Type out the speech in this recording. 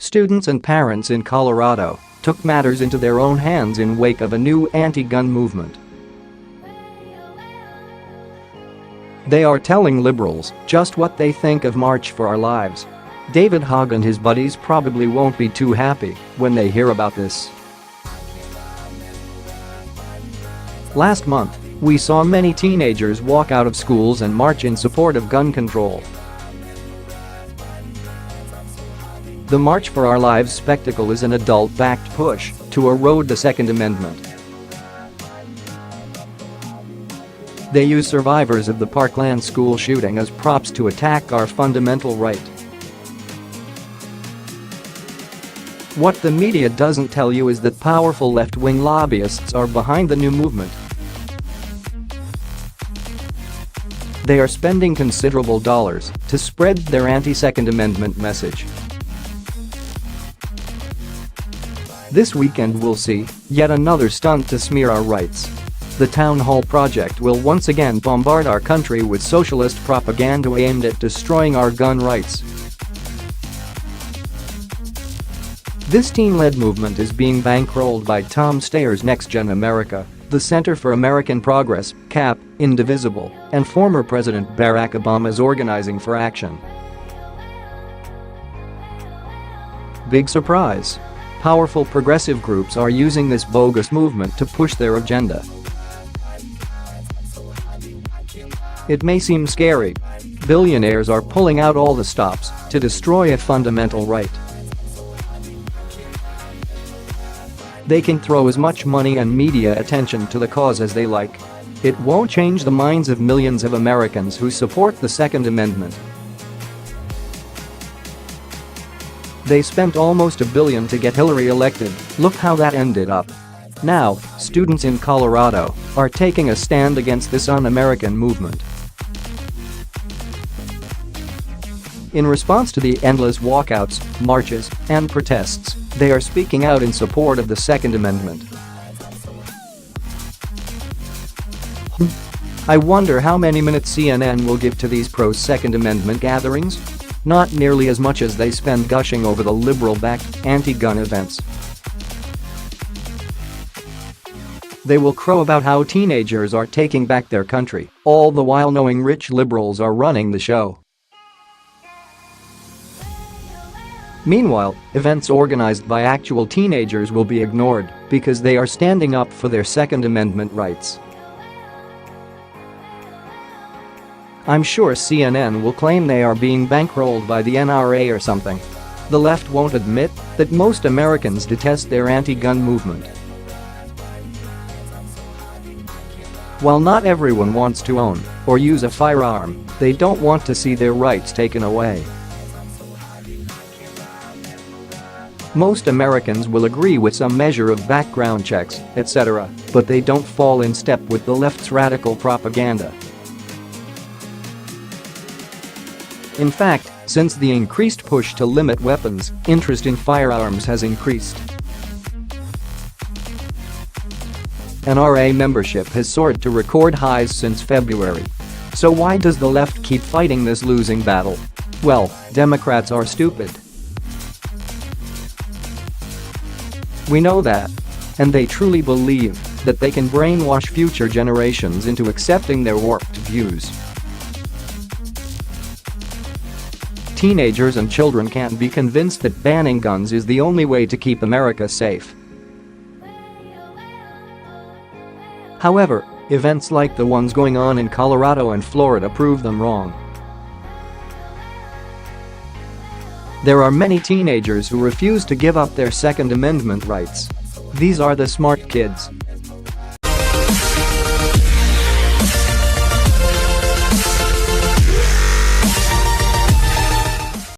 Students and parents in Colorado took matters into their own hands in wake of a new anti-gun movement. They are telling liberals just what they think of March for Our Lives. David Hogg and his buddies probably won't be too happy when they hear about this. Last month, we saw many teenagers walk out of schools and march in support of gun control. The March for Our Lives spectacle is an adult-backed push to erode the Second Amendment. They use survivors of the Parkland school shooting as props to attack our fundamental right. What the media doesn't tell you is that powerful left-wing lobbyists are behind the new movement. They are spending considerable dollars to spread their anti-Second Amendment message. This weekend we'll see yet another stunt to smear our rights. The Town Hall Project will once again bombard our country with socialist propaganda aimed at destroying our gun rights. This teen-led movement is being bankrolled by Tom Steyer's Next Gen America, the Center for American Progress, CAP, Indivisible, and former President Barack Obama's Organizing for Action. Big surprise. Powerful progressive groups are using this bogus movement to push their agenda. It may seem scary. Billionaires are pulling out all the stops to destroy a fundamental right. They can throw as much money and media attention to the cause as they like. It won't change the minds of millions of Americans who support the Second Amendment. They spent almost $1 billion to get Hillary elected. Look how that ended up. Now, students in Colorado are taking a stand against this un-American movement. In response to the endless walkouts, marches, and protests, they are speaking out in support of the Second Amendment. I wonder how many minutes CNN will give to these pro-Second Amendment gatherings? Not nearly as much as they spend gushing over the liberal-backed anti-gun events. They will crow about how teenagers are taking back their country, all the while knowing rich liberals are running the show. Meanwhile, events organized by actual teenagers will be ignored because they are standing up for their Second Amendment rights. I'm sure CNN will claim they are being bankrolled by the NRA or something. The left won't admit that most Americans detest their anti-gun movement. While not everyone wants to own or use a firearm, they don't want to see their rights taken away. Most Americans will agree with some measure of background checks, etc., but they don't fall in step with the left's radical propaganda. In fact, since the increased push to limit weapons, interest in firearms has increased. NRA membership has soared to record highs since February. So why does the left keep fighting this losing battle? Well, Democrats are stupid. We know that. And they truly believe that they can brainwash future generations into accepting their warped views. Teenagers and children can't be convinced that banning guns is the only way to keep America safe. However, events like the ones going on in Colorado and Florida prove them wrong. There are many teenagers who refuse to give up their Second Amendment rights. These are the smart kids